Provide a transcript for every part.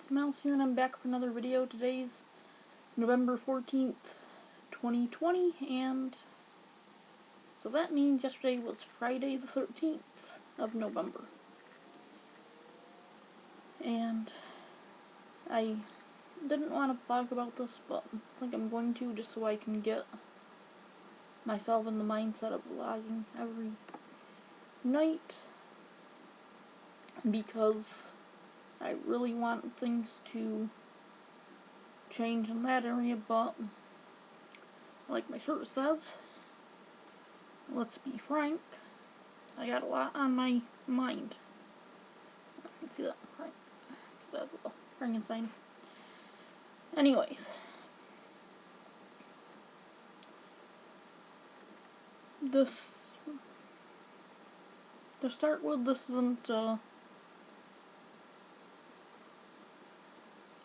MasochistMouse here, and I'm back for another video. Today's November 14th, 2020, and so that means yesterday was Friday the 13th of November. And I didn't want to talk about this, but I think I'm going to, just so I can get myself in the mindset of vlogging every night, because I really want things to change in that area. But like my shirt says, let's be frank, I got a lot on my mind. You can see that, right? That's a little Frankenstein. Anyways, to start with, this isn't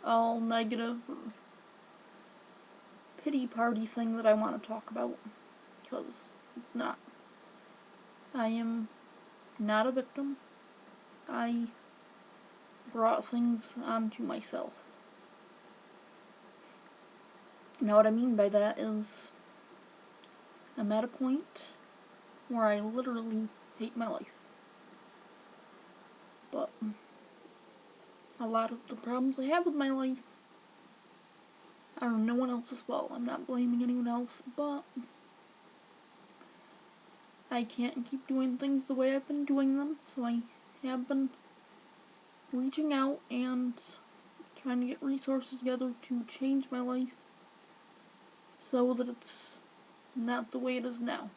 all negative or pity party thing that I want to talk about, because it's not. I am not a victim. I brought things onto myself. Now what I mean by that is, I'm at a point where I literally hate my life. But a lot of the problems I have with my life are no one else's fault. I'm not blaming anyone else, but I can't keep doing things the way I've been doing them, so I have been reaching out and trying to get resources together to change my life so that it's not the way it is now.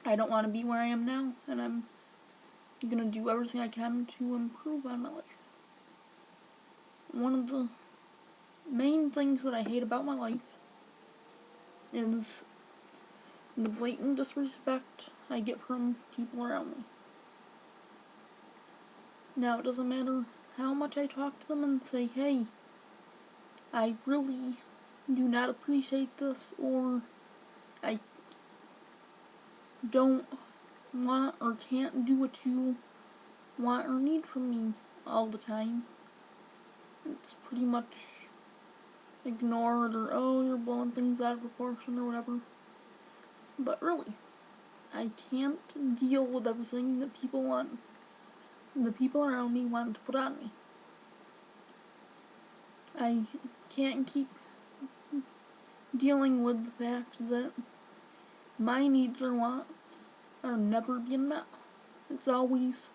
I don't want to be where I am now, and I'm gonna do everything I can to improve on my life. One of the main things that I hate about my life is the blatant disrespect I get from people around me. Now, it doesn't matter how much I talk to them and say, hey, I really do not appreciate this, or I don't want or can't do what you want or need from me all the time. It's pretty much ignored, or, oh, you're blowing things out of proportion, or whatever. But really, I can't deal with everything that people want, the people around me want to put on me. I can't keep dealing with the fact that my needs or wants are never being met. It's always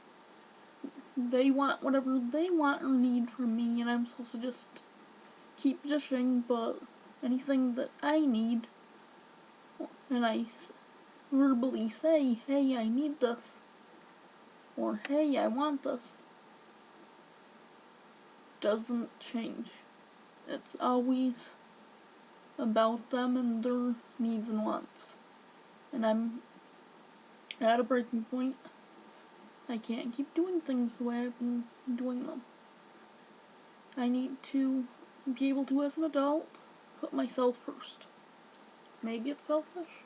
they want whatever they want or need from me, and I'm supposed to just keep dishing. But anything that I need, and I verbally say, hey, I need this, or hey, I want this, doesn't change. It's always about them and their needs and wants. And I'm at a breaking point. I can't keep doing things the way I've been doing them. I need to be able to, as an adult, put myself first. Maybe it's selfish.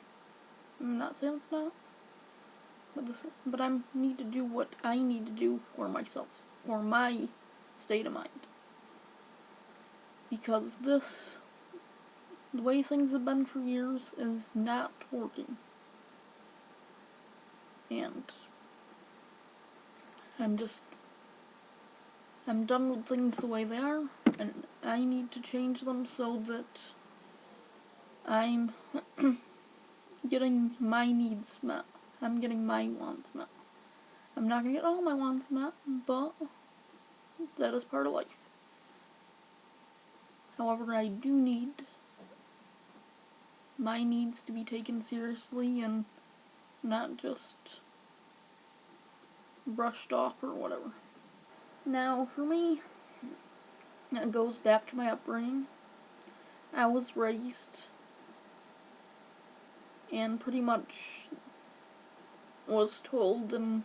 I'm not saying it's not. But I need to do what I need to do for myself, or my state of mind. Because the way things have been for years is not working. And I'm done with things the way they are, and I need to change them so that I'm getting my needs met. I'm getting my wants met. I'm not gonna get all my wants met, but that is part of life. However, I do need my needs to be taken seriously and not just brushed off or whatever. Now, for me, it goes back to my upbringing. I was raised and pretty much was told in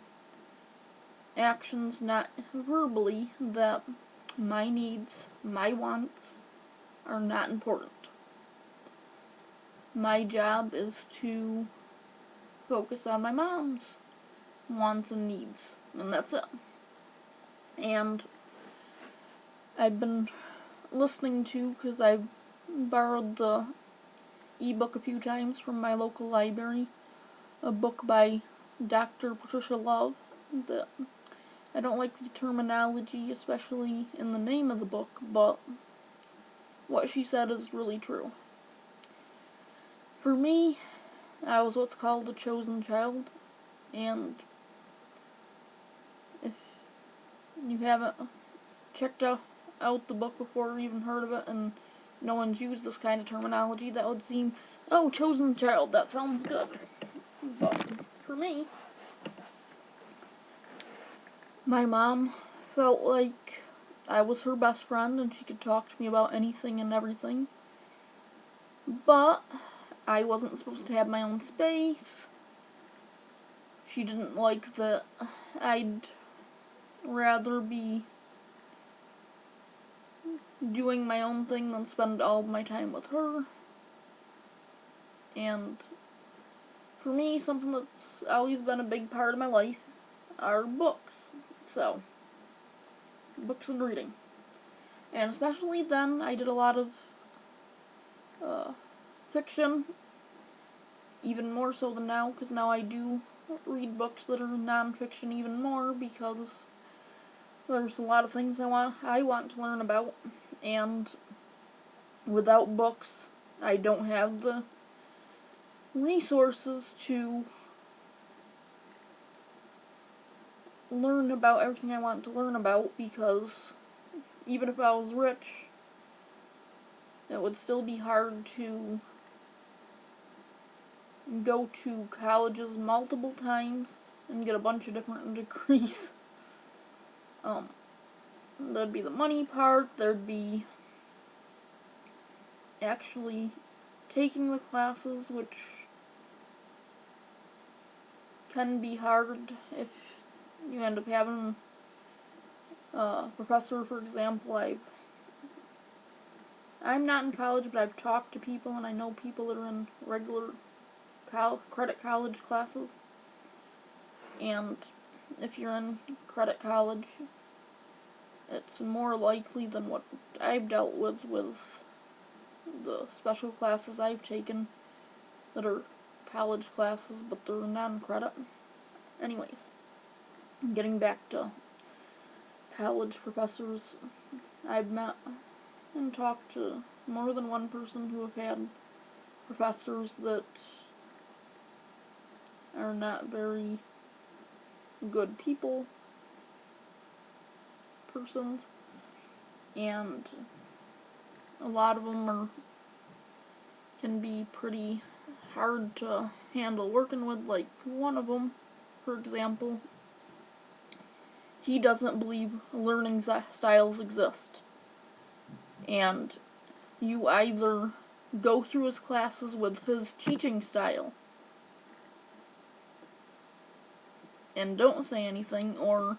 actions, not verbally, that my needs, my wants, are not important. My job is to focus on my mom's wants and needs, and that's it. And I've been listening to, because I've borrowed the ebook a few times from my local library, a book by Dr. Patricia Love. That I don't like the terminology, especially in the name of the book, but what she said is really true. For me, I was what's called a chosen child, and if you haven't checked out the book before or even heard of it, and no one's used this kind of terminology, that would seem, oh, chosen child, that sounds good. But for me, my mom felt like I was her best friend and she could talk to me about anything and everything. But I wasn't supposed to have my own space. She didn't like that I'd rather be doing my own thing than spend all of my time with her. And for me, something that's always been a big part of my life are books. So, books and reading. And especially then, I did a lot of fiction, even more so than now, because now I do read books that are non-fiction even more, because there's a lot of things I want to learn about, and without books, I don't have the resources to learn about everything I want to learn about, because even if I was rich, it would still be hard to go to colleges multiple times and get a bunch of different degrees. There'd be the money part, there'd be actually taking the classes, which can be hard if you end up having a professor. For example, I'm not in college, but I've talked to people, and I know people that are in regular credit college classes. And if you're in credit college, it's more likely than what I've dealt with the special classes I've taken that are college classes, but they're non-credit. Anyways, getting back to college professors, I've met and talked to more than one person who have had professors that are not very good persons, and a lot of them can be pretty hard to handle working with. Like one of them, for example, he doesn't believe learning styles exist, and you either go through his classes with his teaching style and don't say anything, or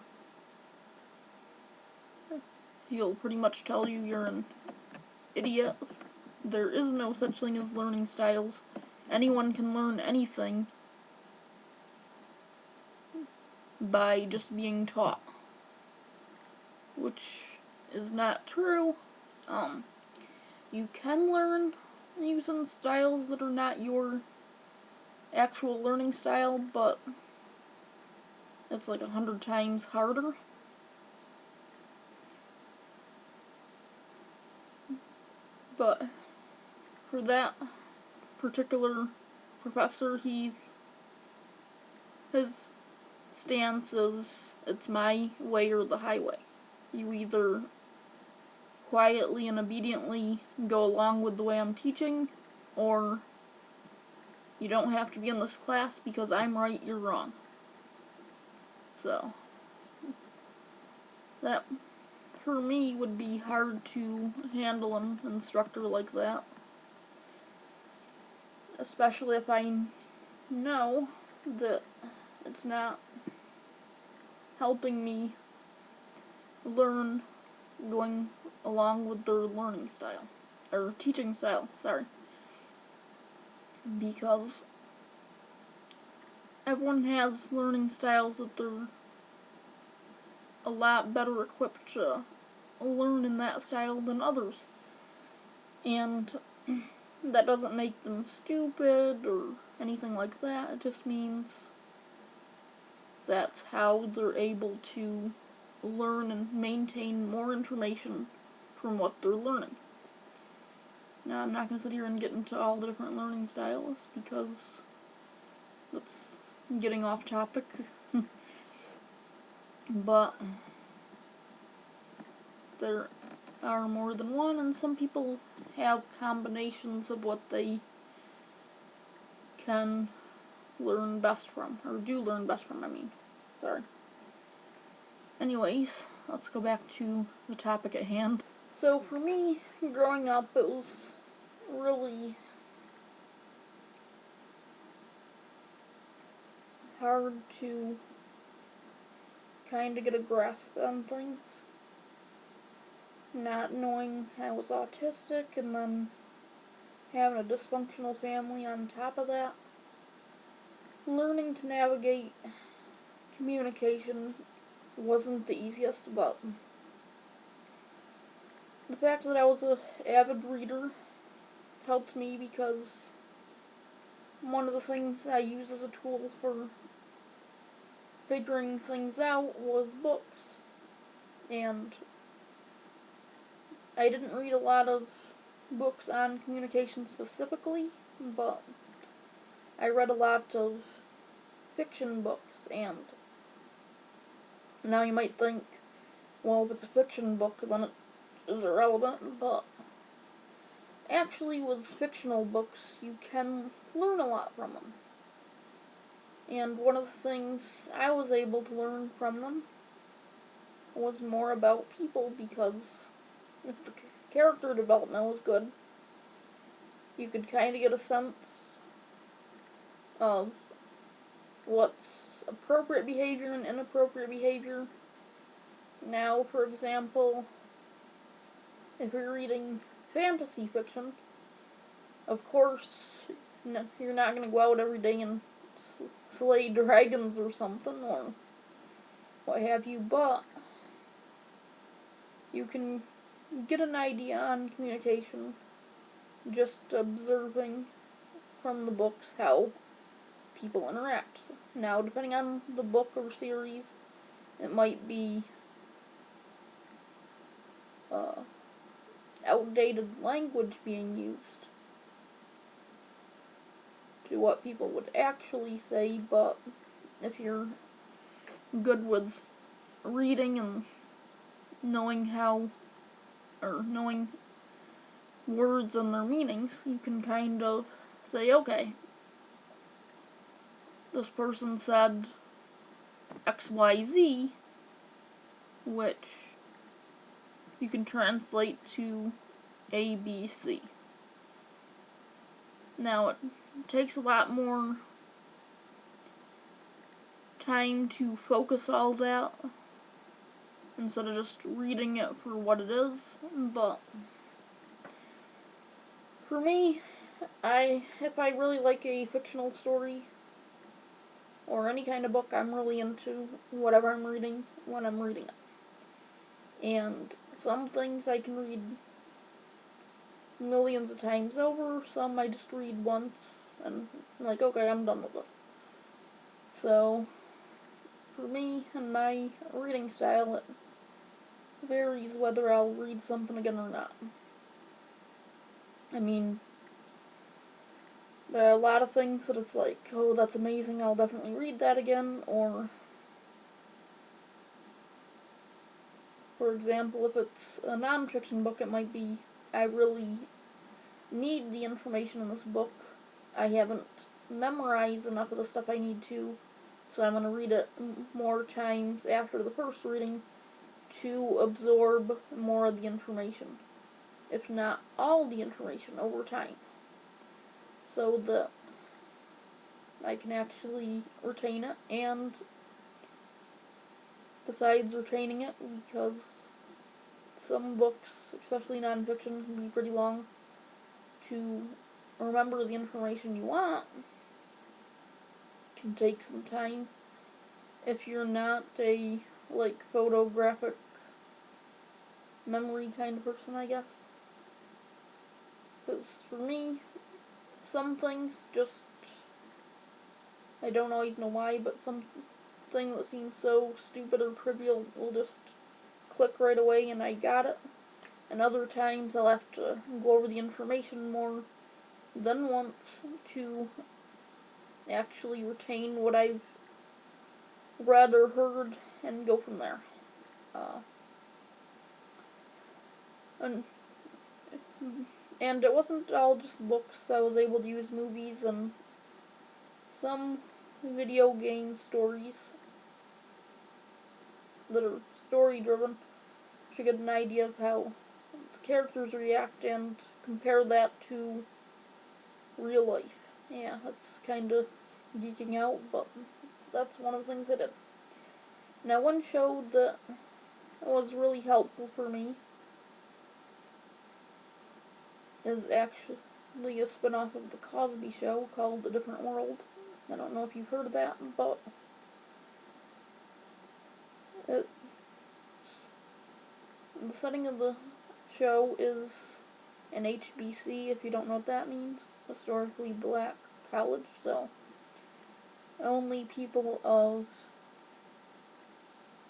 he'll pretty much tell you you're an idiot. There is no such thing as learning styles. Anyone can learn anything by just being taught, which is not true. You can learn using styles that are not your actual learning style, but it's like 100 times harder. But for that particular professor, his stance is, it's my way or the highway. You either quietly and obediently go along with the way I'm teaching, or you don't have to be in this class because I'm right, you're wrong. So, that, for me, would be hard to handle an instructor like that. Especially if I know that it's not helping me learn going along with their learning style, or teaching style, sorry. Because everyone has learning styles that they're a lot better equipped to learn in that style than others. And that doesn't make them stupid or anything like that. It just means that's how they're able to learn and maintain more information from what they're learning. Now, I'm not going to sit here and get into all the different learning styles because that's getting off topic. But there are more than one, and some people have combinations of what they can learn best from, or do learn best from, sorry. Anyways, let's go back to the topic at hand. So for me, growing up, it was really hard to kind of get a grasp on things. Not knowing I was autistic, and then having a dysfunctional family on top of that. Learning to navigate communication wasn't the easiest, but the fact that I was an avid reader helped me, because one of the things I use as a tool for figuring things out was books. And I didn't read a lot of books on communication specifically, but I read a lot of fiction books. And now you might think, well, if it's a fiction book, then it is irrelevant, but actually with fictional books, you can learn a lot from them. And one of the things I was able to learn from them was more about people, because if the character development was good, you could kind of get a sense of what's appropriate behavior and inappropriate behavior. Now, for example, if you're reading fantasy fiction, of course, you're not going to go out every day and slay dragons or something, or what have you, but you can get an idea on communication just observing from the books how people interact. Now, depending on the book or series, it might be outdated language being used to what people would actually say, but if you're good with reading and knowing knowing words and their meanings, you can kind of say, okay, this person said XYZ, which you can translate to ABC. Now, it takes a lot more time to focus all that instead of just reading it for what it is, but for me, if I really like a fictional story or any kind of book, I'm really into whatever I'm reading when I'm reading it. And some things I can read millions of times over, some I just read once and I'm like, okay, I'm done with this. So, for me and my reading style, it varies whether I'll read something again or not. I mean, there are a lot of things that it's like, oh, that's amazing, I'll definitely read that again, or, for example, if it's a non-fiction book, it might be, I really need the information in this book. I haven't memorized enough of the stuff I need to, so I'm going to read it more times after the first reading to absorb more of the information, if not all the information, over time, so that I can actually retain it. And besides retaining it, because some books, especially non-fiction, can be pretty long, to remember the information you want can take some time. If you're not a photographic memory kind of person, I guess. Because for me, some things just, I don't always know why, but something that seems so stupid or trivial will just click right away and I got it. And other times I'll have to go over the information more than once to actually retain what I've read or heard and go from there. And it wasn't all just books. I was able to use movies and some video game stories that are story driven to get an idea of how the characters react and compare that to real life. Yeah, that's kind of geeking out, but that's one of the things I did. Now, one show that was really helpful for me is actually a spin-off of The Cosby Show called A Different World. I don't know if you've heard of that, but the setting of the show is an HBC, if you don't know what that means, historically black college, so only people of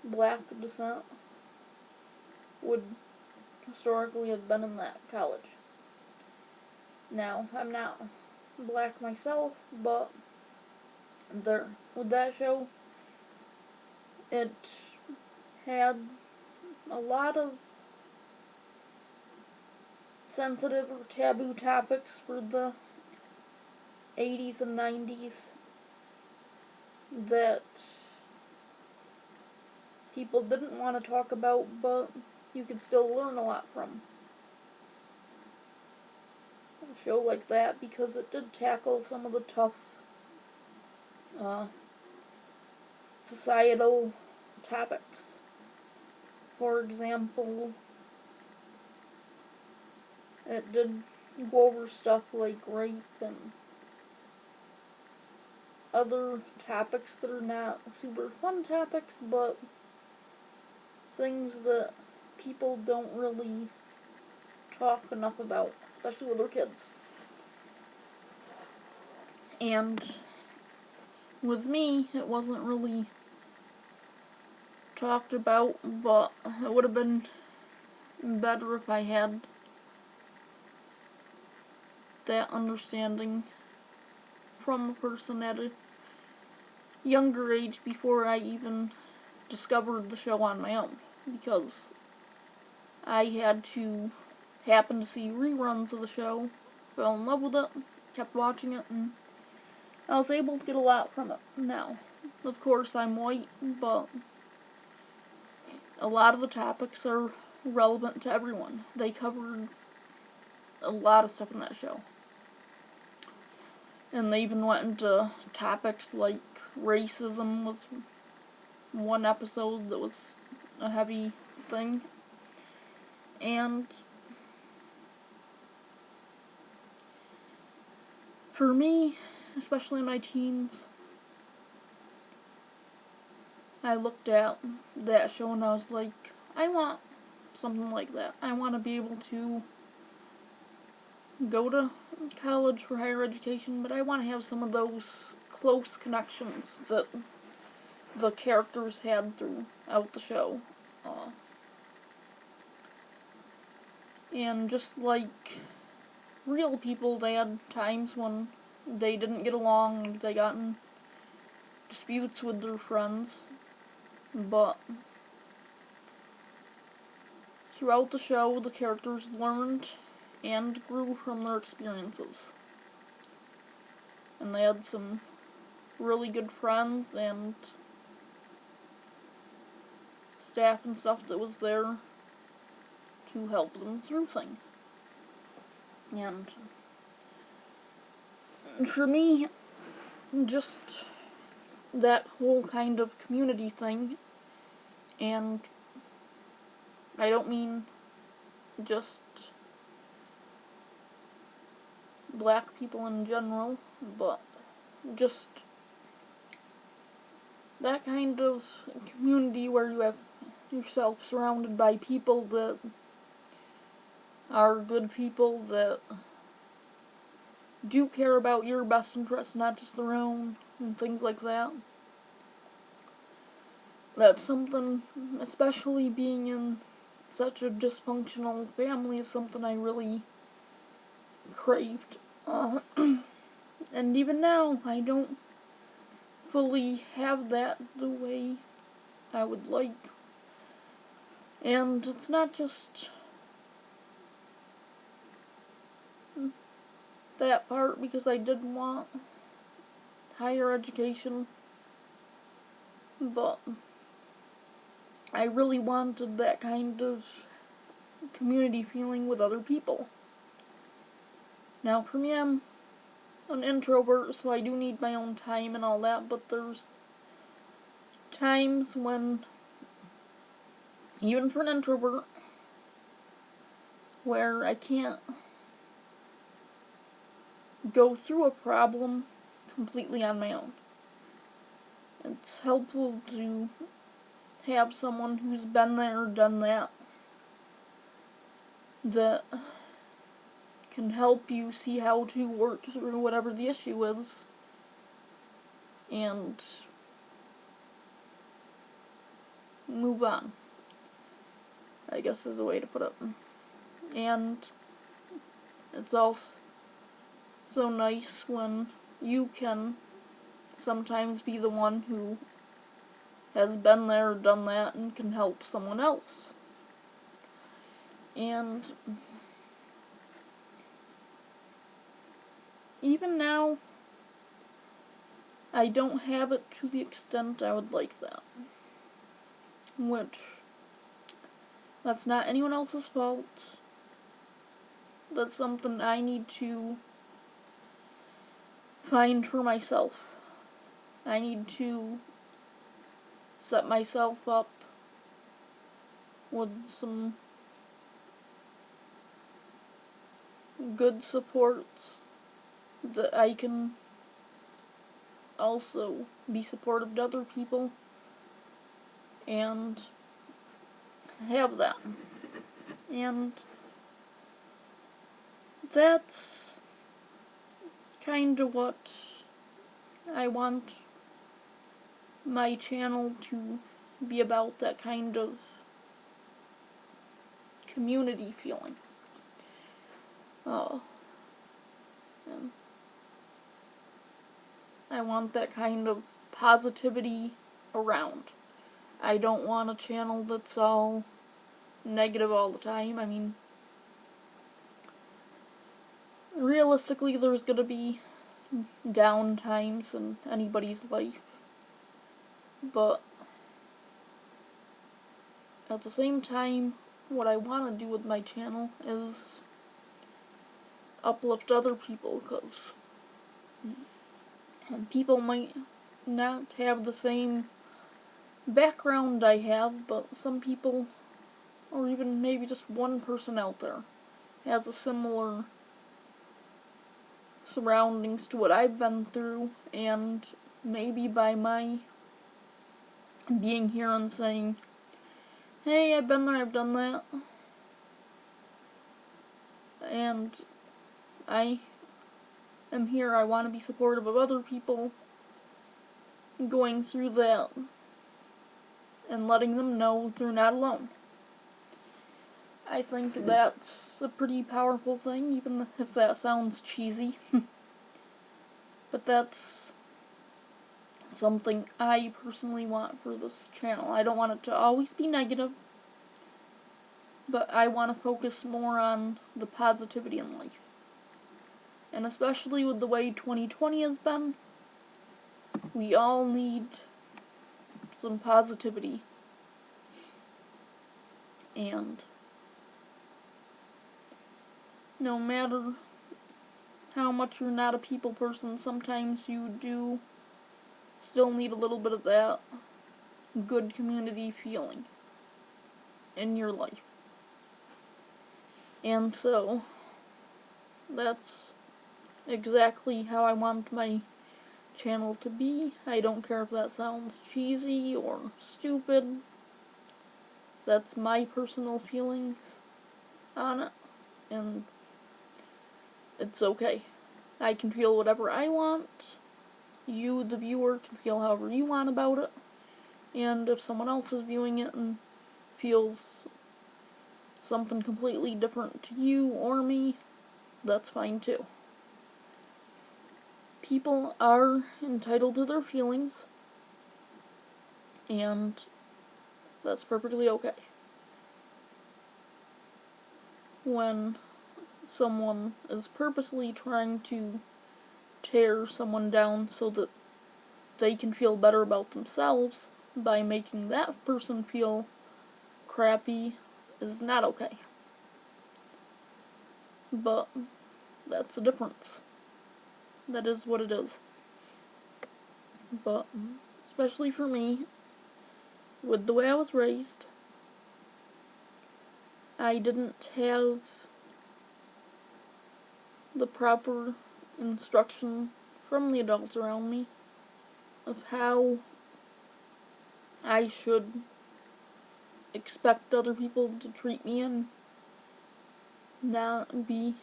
black descent would historically have been in that college. Now, I'm not black myself, but with that show, it had a lot of sensitive or taboo topics for the 80s and 90s that people didn't want to talk about, but you could still learn a lot from a show like that because it did tackle some of the tough societal topics. For example, it did go over stuff like rape and other topics that are not super fun topics, but things that people don't really talk enough about, especially with their kids. And with me, it wasn't really talked about, but it would have been better if I had that understanding from a person at a younger age before I even discovered the show on my own, because I had to happen to see reruns of the show, fell in love with it, kept watching it, and I was able to get a lot from it. Now, of course, I'm white, but a lot of the topics are relevant to everyone. They covered a lot of stuff in that show. And they even went into topics like racism was one episode that was a heavy thing. And for me, especially in my teens, I looked at that show and I was like, I want something like that. I want to be able to go to college for higher education, but I want to have some of those close connections that the characters had throughout the show. And just like real people, they had times when they didn't get along, they got in disputes with their friends, but throughout the show, the characters learned and grew from their experiences. And they had some really good friends and staff and stuff that was there to help them through things. And for me, just that whole kind of community thing, and I don't mean just black people in general, but just that kind of community where you have yourself surrounded by people that are good people that do care about your best interests, not just their own, and things like that. That's something, especially being in such a dysfunctional family, is something I really craved. And even now, I don't fully have that the way I would like. And it's not just that part, because I did want higher education, but I really wanted that kind of community feeling with other people. Now, for me, I'm an introvert, so I do need my own time and all that, but there's times when, even for an introvert, where I can't go through a problem completely on my own. It's helpful to have someone who's been there or done that can help you see how to work through whatever the issue is and move on, I guess is a way to put it. And it's also so nice when you can sometimes be the one who has been there or done that and can help someone else. And even now, I don't have it to the extent I would like that. Which, that's not anyone else's fault. That's something I need to find for myself. I need to set myself up with some good supports that I can also be supportive to other people and have that. And that's kind of what I want my channel to be about, that kind of community feeling. And I want that kind of positivity around. I don't want a channel that's all negative all the time. I mean, realistically, there's gonna be down times in anybody's life, but at the same time, what I want to do with my channel is uplift other people, because people might not have the same background I have, but some people, or even maybe just one person out there, has a similar surroundings to what I've been through, and maybe by my being here and saying, hey, I've been there, I've done that, and I am here, I want to be supportive of other people going through that, and letting them know they're not alone. I think that's a pretty powerful thing, even if that sounds cheesy. But that's something I personally want for this channel. I don't want it to always be negative, but I want to focus more on the positivity in life. And especially with the way 2020 has been, we all need some positivity. And no matter how much you're not a people person, sometimes you do still need a little bit of that good community feeling in your life. And so, that's exactly how I want my channel to be. I don't care if that sounds cheesy or stupid. That's my personal feelings on it. and it's okay. I can feel whatever I want. You, the viewer, can feel however you want about it. And if someone else is viewing it and feels something completely different to you or me, that's fine too. People are entitled to their feelings, and that's perfectly okay. When someone is purposely trying to tear someone down so that they can feel better about themselves by making that person feel crappy is not okay. But that's the difference. That is what it is. But especially for me, with the way I was raised, I didn't have the proper instruction from the adults around me of how I should expect other people to treat me and not be,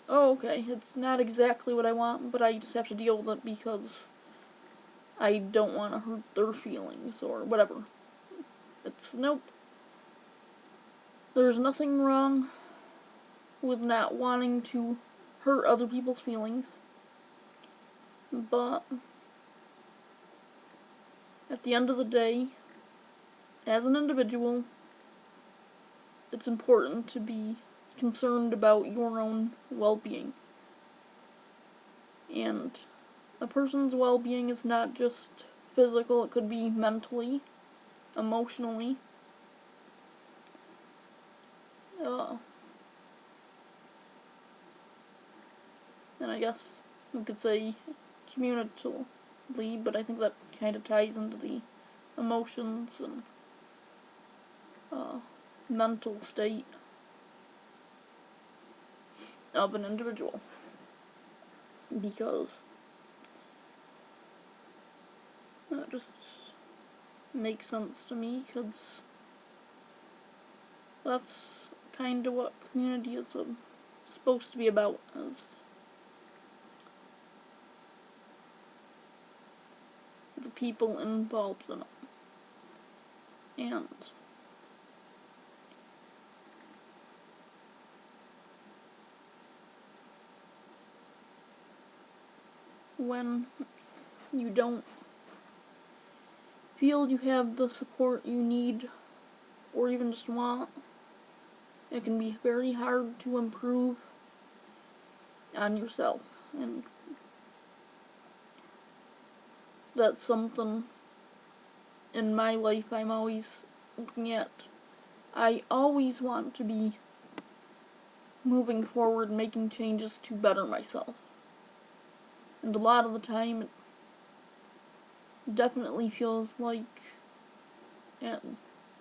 oh, okay, it's not exactly what I want, but I just have to deal with it because I don't want to hurt their feelings or whatever. It's nope. There's nothing wrong with not wanting to hurt other people's feelings, but at the end of the day, as an individual, it's important to be concerned about your own well-being. And a person's well-being is not just physical, it could be mentally, emotionally, and I guess we could say communally, but I think that kind of ties into the emotions and mental state of an individual. Because that just makes sense to me, because that's kind of what community is supposed to be about, is the people involved in it. And when you don't feel you have the support you need or even just want, it can be very hard to improve on yourself. And that's something in my life I'm always looking at. I always want to be moving forward, making changes to better myself. And a lot of the time, it definitely feels like at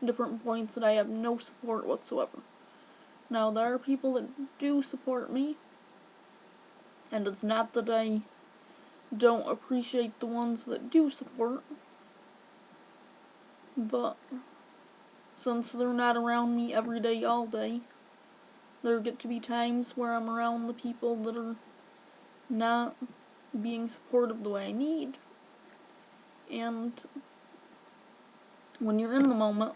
different points that I have no support whatsoever. Now, there are people that do support me, and it's not that I don't appreciate the ones that do support, but since they're not around me every day, all day, there get to be times where I'm around the people that are not being supportive the way I need. And when you're in the moment,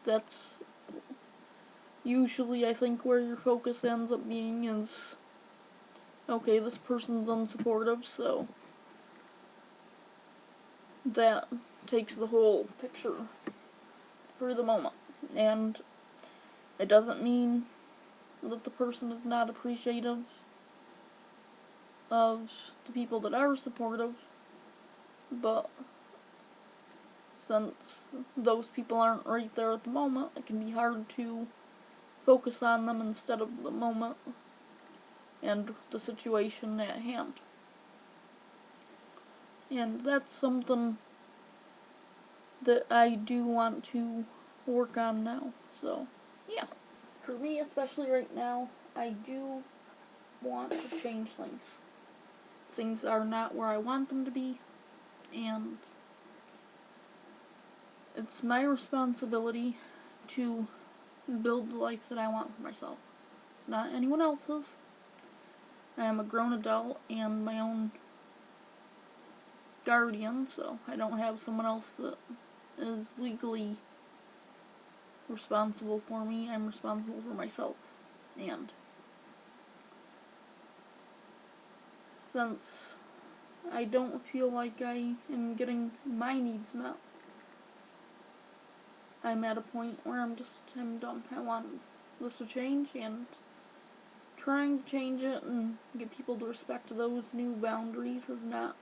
that's usually, I think, where your focus ends up being is, okay, this person's unsupportive, so that takes the whole picture for the moment. And it doesn't mean that the person is not appreciative of the people that are supportive, but since those people aren't right there at the moment, it can be hard to focus on them instead of the moment and the situation at hand. And that's something that I do want to work on now. So, yeah. For me, especially right now, I do want to change things. Things are not where I want them to be, and it's my responsibility to build the life that I want for myself. It's not anyone else's. I am a grown adult and my own guardian, so I don't have someone else that is legally responsible for me. I'm responsible for myself. And since I don't feel like I am getting my needs met, I'm at a point where I'm done. I want this to change, and trying to change it and get people to respect those new boundaries is not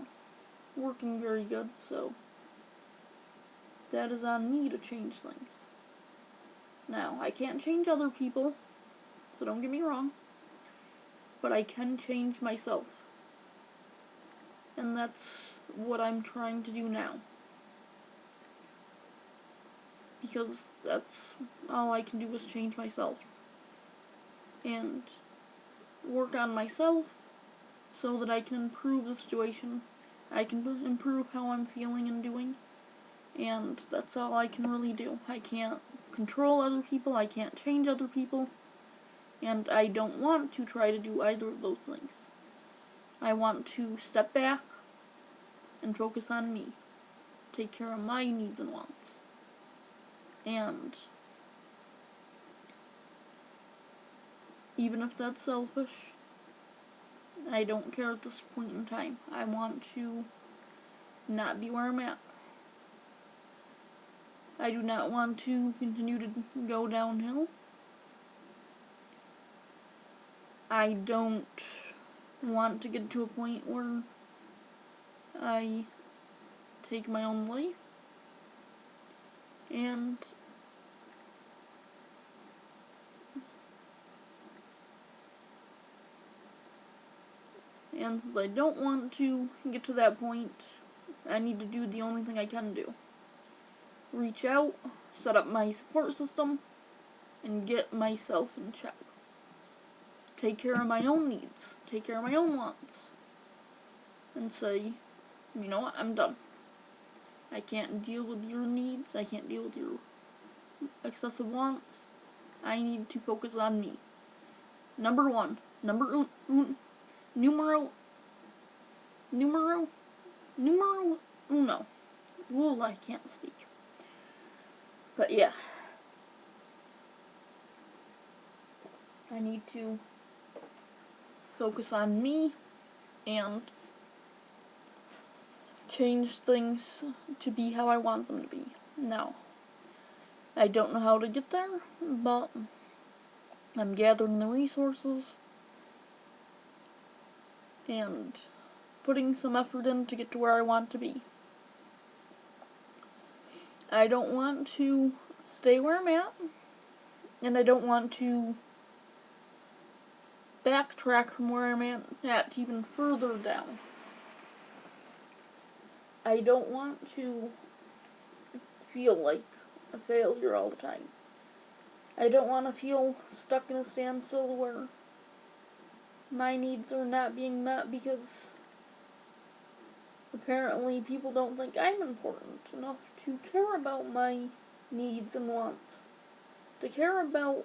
working very good, so that is on me to change things. Now, I can't change other people, so don't get me wrong, but I can change myself. And that's what I'm trying to do now. Because that's all I can do is change myself. And work on myself so that I can improve the situation. I can improve how I'm feeling and doing. And that's all I can really do. I can't control other people. I can't change other people. And I don't want to try to do either of those things. I want to step back and focus on me. Take care of my needs and wants. And even if that's selfish, I don't care at this point in time. I want to not be where I'm at. I do not want to continue to go downhill. I don't want to get to a point where I take my own life. And since I don't want to get to that point, I need to do the only thing I can do. Reach out, set up my support system, and get myself in check. Take care of my own needs, take care of my own wants, and say, you know what, I'm done. I can't deal with your needs, I can't deal with your excessive wants. I need to focus on me. Number one, numero uno. Ooh, I can't speak. But yeah. I need to focus on me and change things to be how I want them to be. Now, I don't know how to get there, but I'm gathering the resources and putting some effort in to get to where I want to be. I don't want to stay where I'm at, and I don't want to backtrack from where I'm at even further down. I don't want to feel like a failure all the time. I don't want to feel stuck in a standstill where my needs are not being met because apparently people don't think I'm important enough to care about my needs and wants, to care about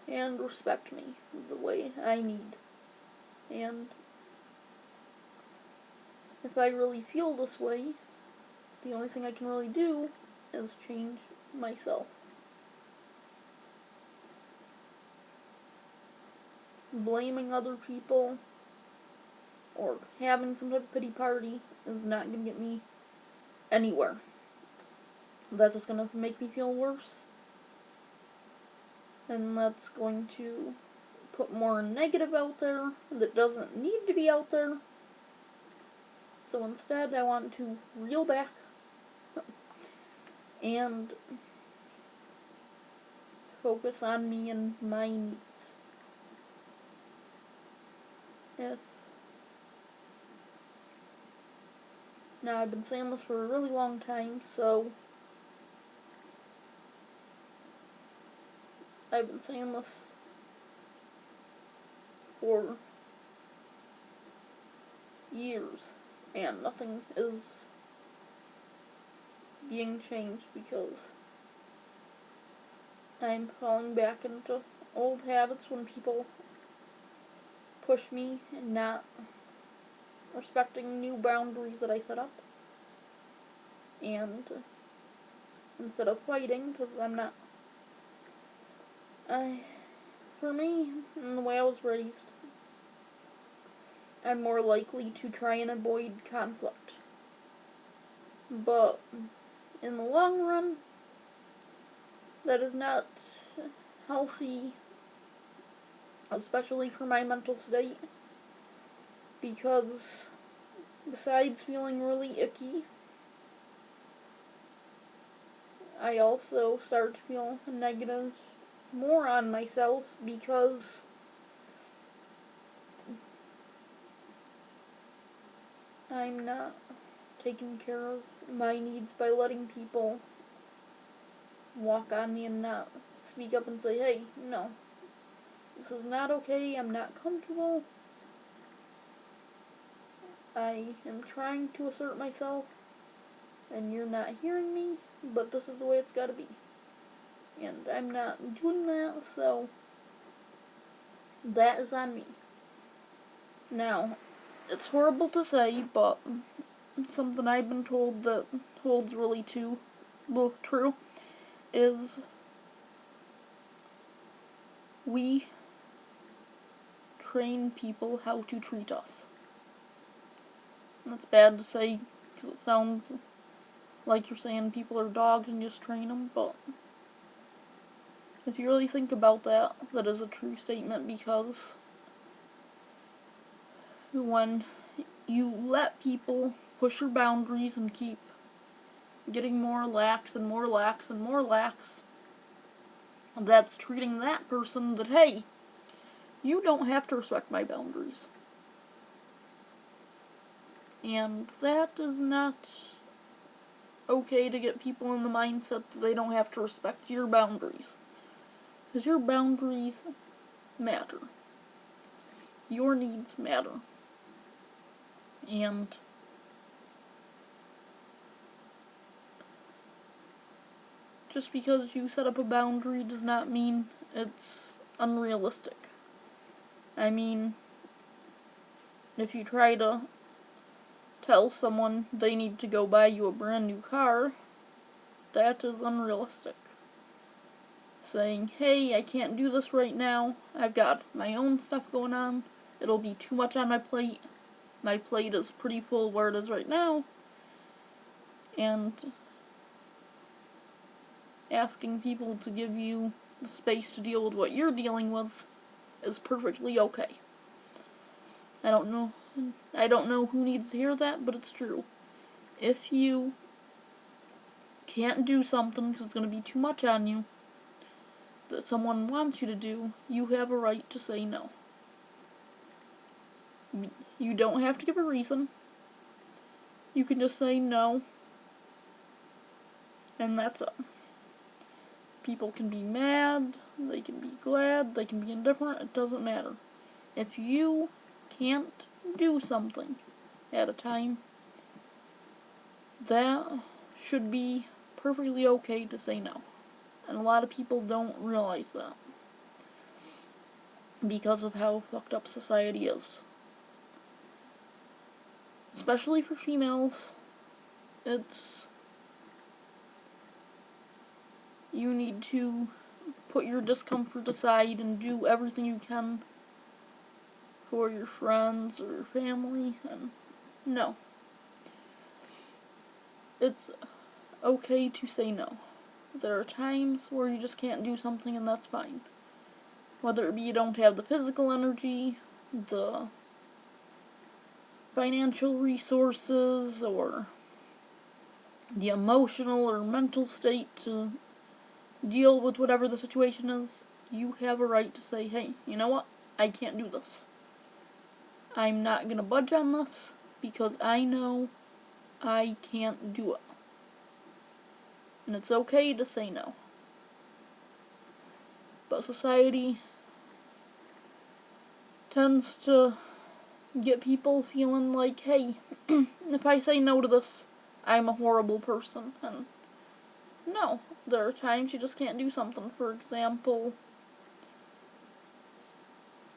and respect me the way I need. And if I really feel this way, the only thing I can really do is change myself. Blaming other people or having some type of pity party is not going to get me anywhere. That's just going to make me feel worse. And that's going to put more negative out there that doesn't need to be out there. So instead, I want to reel back and focus on me and my needs. Now, I've been saying this for a really long time, so I've been saying this for years, and nothing is being changed because I'm falling back into old habits when people push me and not respecting new boundaries that I set up. And instead of fighting, because I'm not, for me, in the way I was raised, I'm more likely to try and avoid conflict. But in the long run, that is not healthy, especially for my mental state, because besides feeling really icky, I also start to feel negative more on myself because I'm not taking care of my needs by letting people walk on me and not speak up and say, hey, no, this is not okay, I'm not comfortable, I am trying to assert myself, and you're not hearing me, but this is the way it's gotta be. And I'm not doing that, so that is on me. Now, it's horrible to say, but something I've been told that holds really true is we train people how to treat us. And that's bad to say because it sounds like you're saying people are dogs and just train them, but if you really think about that, that is a true statement, because when you let people push your boundaries and keep getting more lax and more lax and more lax, that's treating that person that, hey, you don't have to respect my boundaries. And that is not okay, to get people in the mindset that they don't have to respect your boundaries. Because your boundaries matter. Your needs matter. And just because you set up a boundary does not mean it's unrealistic. I mean, if you try to tell someone they need to go buy you a brand new car, that is unrealistic. Saying, hey, I can't do this right now, I've got my own stuff going on, it'll be too much on my plate is pretty full where it is right now, and asking people to give you the space to deal with what you're dealing with is perfectly okay. I don't know who needs to hear that, but it's true. If you can't do something because it's going to be too much on you that someone wants you to do, you have a right to say no. You don't have to give a reason. You can just say no, and that's it. People can be mad, they can be glad, they can be indifferent, it doesn't matter. If you can't do something at a time, that should be perfectly okay to say no. And a lot of people don't realize that because of how fucked up society is. Especially for females, you need to put your discomfort aside and do everything you can for your friends or family, and no. It's okay to say no. There are times where you just can't do something, and that's fine. Whether it be you don't have the physical energy, the financial resources, or the emotional or mental state to deal with whatever the situation is, you have a right to say, hey, you know what? I can't do this. I'm not gonna budge on this because I know I can't do it. And it's okay to say no. But society tends to get people feeling like, hey, if I say no to this, I'm a horrible person. And no, there are times you just can't do something. For example,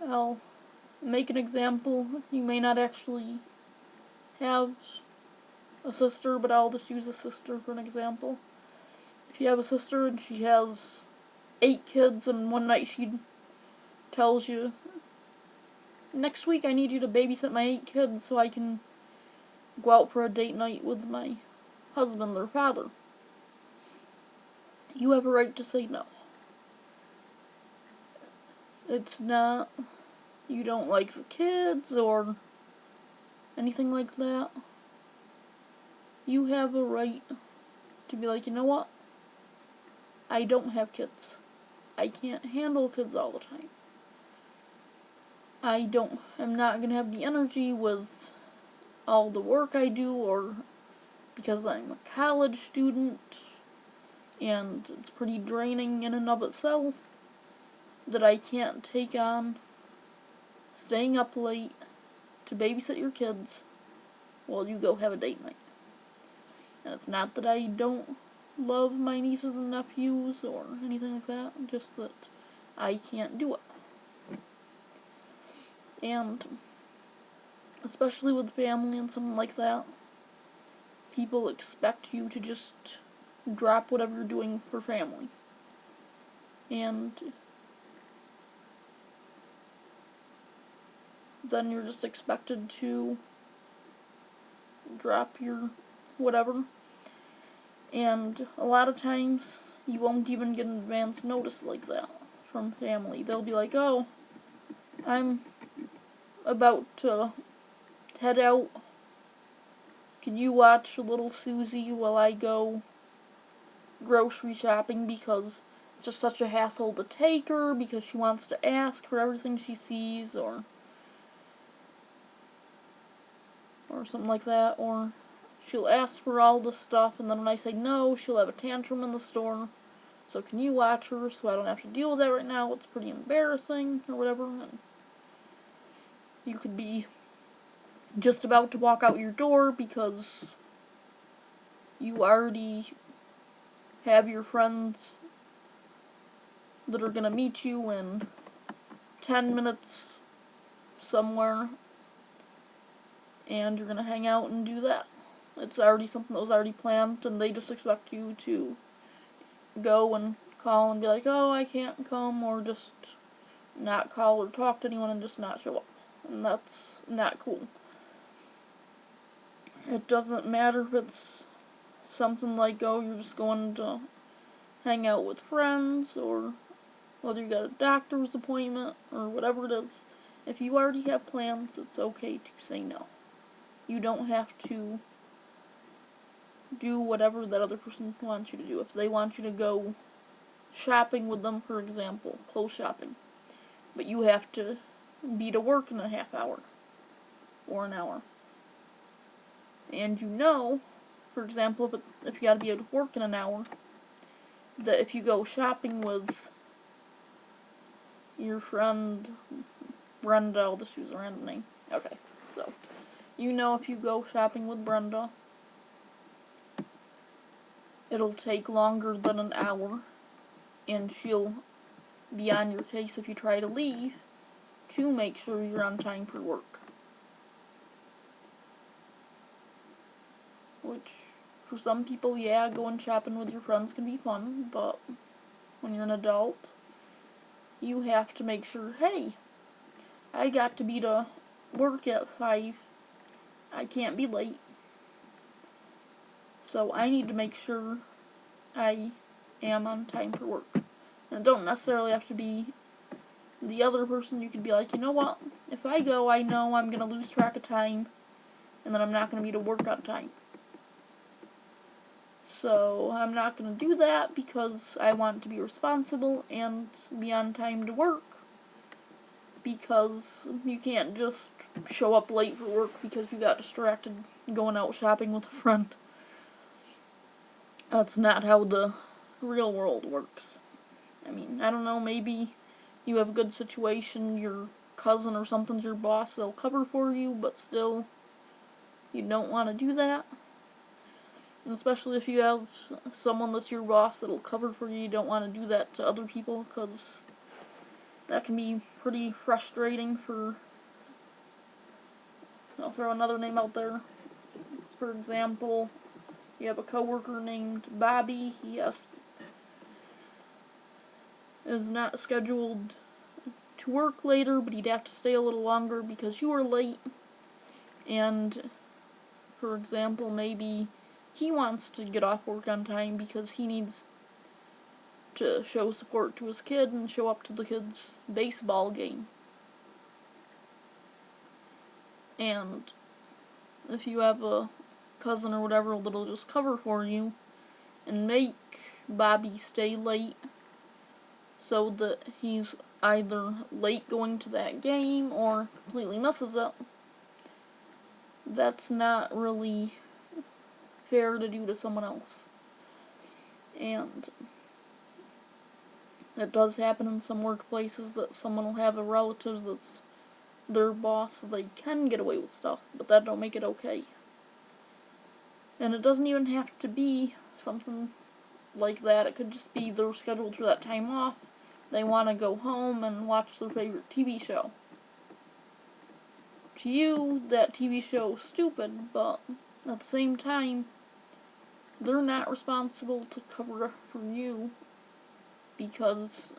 I'll make an example. You may not actually have a sister, but I'll just use a sister for an example. If you have a sister and she has 8 kids, and one night she tells you, next week I need you to babysit my 8 kids so I can go out for a date night with my husband or father. You have a right to say no. It's not, you don't like the kids or anything like that. You have a right to be like, you know what? I don't have kids. I can't handle kids all the time. I'm not gonna have the energy with all the work I do, or because I'm a college student and it's pretty draining in and of itself, that I can't take on staying up late to babysit your kids while you go have a date night. And it's not that I don't love my nieces and nephews or anything like that, just that I can't do it. And especially with family and something like that, people expect you to just drop whatever you're doing for family. And then you're just expected to drop your whatever. And a lot of times, you won't even get an advance notice like that from family. They'll be like, oh, I'm about to head out. Can you watch little Susie while I go grocery shopping, because it's just such a hassle to take her because she wants to ask for everything she sees, or something like that, or she'll ask for all the stuff, and then when I say no, she'll have a tantrum in the store. So can you watch her so I don't have to deal with that right now? It's pretty embarrassing, or whatever. And you could be just about to walk out your door because you already have your friends that are gonna meet you in 10 minutes somewhere, and you're gonna hang out and do that. It's already something that was already planned, and they just expect you to go and call and be like, oh, I can't come, or just not call or talk to anyone and just not show up. And that's not cool. It doesn't matter if it's something like, oh, you're just going to hang out with friends, or whether you got a doctor's appointment, or whatever it is. If you already have plans, it's okay to say no. You don't have to do whatever that other person wants you to do. If they want you to go shopping with them, for example, clothes shopping, but you have to be to work in a half hour or an hour, and you know, for example, if you gotta be able to work in an hour, that if you go shopping with your friend Brenda, I'll just use a random name. Okay, so you know, if you go shopping with Brenda, it'll take longer than an hour, and she'll be on your case if you try to leave to make sure you're on time for work. Which, for some people, yeah, going shopping with your friends can be fun, but when you're an adult, you have to make sure, hey, I got to be to work at 5. I can't be late. So I need to make sure I am on time for work. And it don't necessarily have to be the other person. You could be like, you know what? If I go, I know I'm going to lose track of time, and then I'm not going to be to work on time. So I'm not going to do that because I want to be responsible and be on time to work. Because you can't just show up late for work because you got distracted going out shopping with a friend. That's not how the real world works. I mean, I don't know, maybe you have a good situation, your cousin or something's your boss, they'll cover for you, but still, you don't want to do that. And especially if you have someone that's your boss that'll cover for you, you don't want to do that to other people, because that can be pretty frustrating for, I'll throw another name out there. For example, you have a coworker named Bobby. He is not scheduled to work later, but he'd have to stay a little longer because you were late. And, for example, maybe he wants to get off work on time because he needs to show support to his kid and show up to the kid's baseball game. And if you have a cousin or whatever that'll just cover for you and make Bobby stay late so that he's either late going to that game or completely misses it, that's not really fair to do to someone else. And it does happen in some workplaces that someone will have a relative that's their boss, so they can get away with stuff, but that don't make it okay. And it doesn't even have to be something like that. It could just be they're scheduled for that time off. They want to go home and watch their favorite TV show. To you, that TV show is stupid, but at the same time, they're not responsible to cover for you because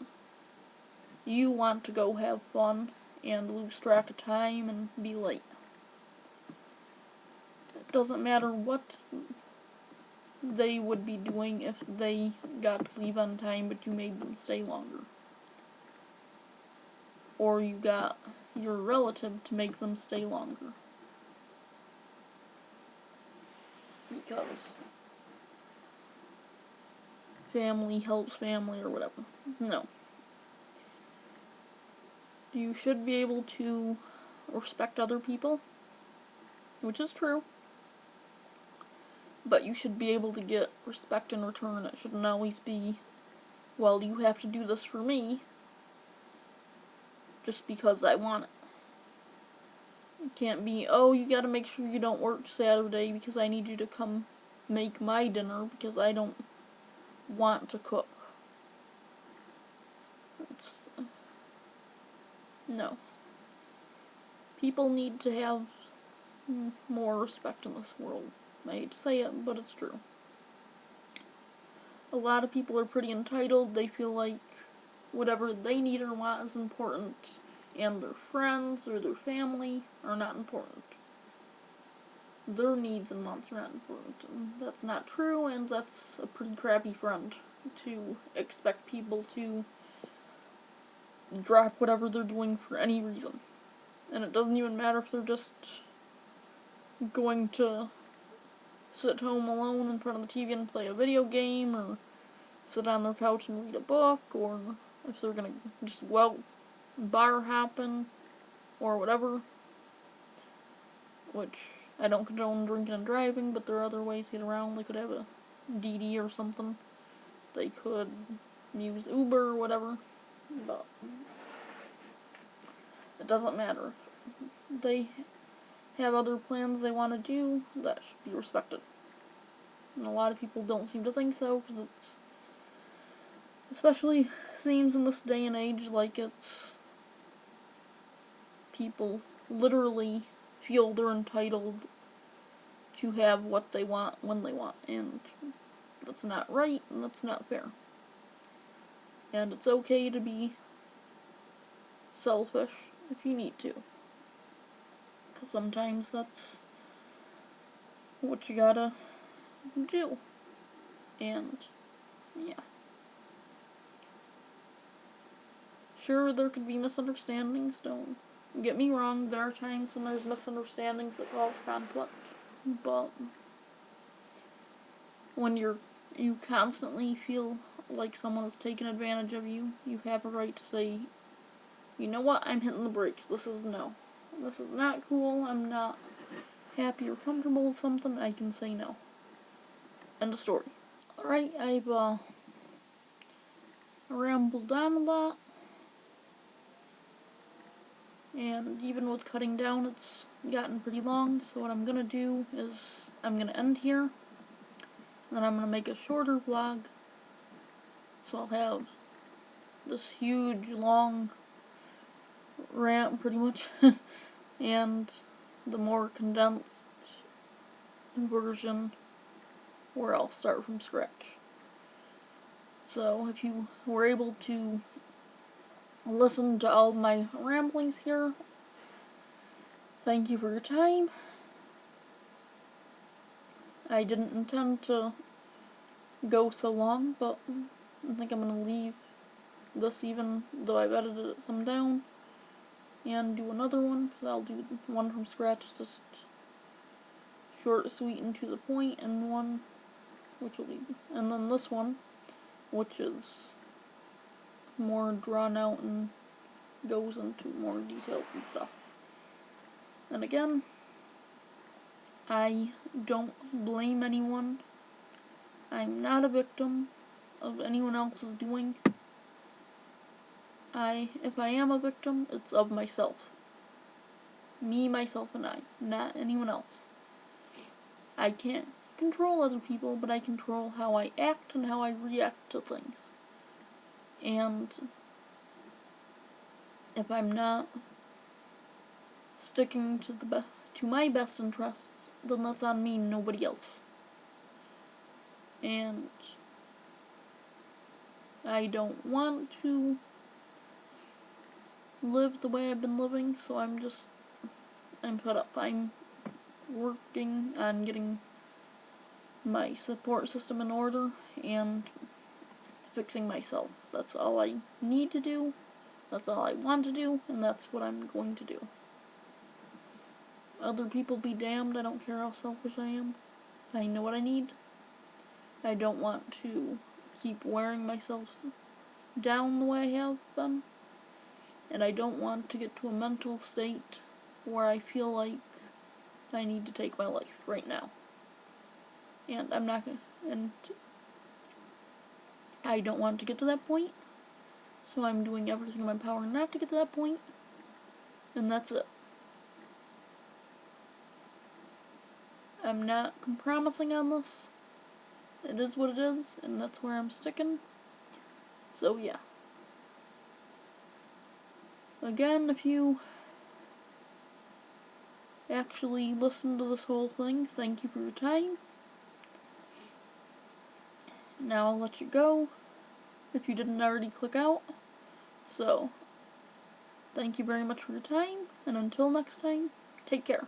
you want to go have fun and lose track of time and be late. It doesn't matter what they would be doing if they got to leave on time but you made them stay longer. Or you got your relative to make them stay longer. Because family helps family or whatever. No. You should be able to respect other people, which is true. But you should be able to get respect in return. It shouldn't always be, well, you have to do this for me just because I want it. It can't be, oh, you gotta make sure you don't work Saturday because I need you to come make my dinner because I don't want to cook. No. People need to have more respect in this world. I hate to say it, but it's true. A lot of people are pretty entitled. They feel like whatever they need or want is important, and their friends or their family are not important. Their needs and wants are not important. And that's not true, and that's a pretty crappy friend to expect people to drop whatever they're doing for any reason. And it doesn't even matter if they're just going to sit home alone in front of the TV and play a video game, or sit on their couch and read a book, or if they're gonna just go out bar hopping, or whatever. Which, I don't condone drinking and driving, but there are other ways to get around. They could have a DD or something. They could use Uber or whatever. But it doesn't matter. If they have other plans they want to do, that should be respected. And a lot of people don't seem to think so, because it's, especially seems in this day and age like it's, people literally feel they're entitled to have what they want when they want, and that's not right, and that's not fair. And it's okay to be selfish if you need to, because sometimes that's what you gotta do. And yeah, sure, there could be misunderstandings, don't get me wrong, there are times when there's misunderstandings that cause conflict, but when you constantly feel like someone is taking advantage of you, you have a right to say, you know what, I'm hitting the brakes, this is not cool, I'm not happy or comfortable with something, I can say no. End of story. Alright, I've rambled on a lot, and even with cutting down, it's gotten pretty long, so what I'm gonna do is, I'm gonna end here, and then I'm gonna make a shorter vlog, so I'll have this huge, long rant pretty much, and the more condensed version where I'll start from scratch. So if you were able to listen to all of my ramblings here, thank you for your time. I didn't intend to go so long, but I think I'm going to leave this even though I've edited some down and do another one, because I'll do one from scratch, just short, sweet, and to the point, and one which will be, and then this one which is more drawn out and goes into more details and stuff. And again, I don't blame anyone. I'm not a victim of anyone else's doing. If I am a victim, it's of myself. Me, myself, and I, not anyone else. I can't control other people, but I control how I act and how I react to things. And if I'm not sticking to my best interests, then that's on me and nobody else. And I don't want to live the way I've been living, so I'm fed up. I'm working on getting my support system in order and fixing myself. That's all I need to do, that's all I want to do, and that's what I'm going to do. Other people be damned, I don't care how selfish I am. I know what I need. I don't want to keep wearing myself down the way I have been. And I don't want to get to a mental state where I feel like I need to take my life right now. And I'm not gonna, and I don't want to get to that point, so I'm doing everything in my power not to get to that point, and that's it. I'm not compromising on this. It is what it is, and that's where I'm sticking. So yeah. Again, if you actually listen to this whole thing, thank you for your time. Now I'll let you go, if you didn't already click out. So, thank you very much for your time, and until next time, take care.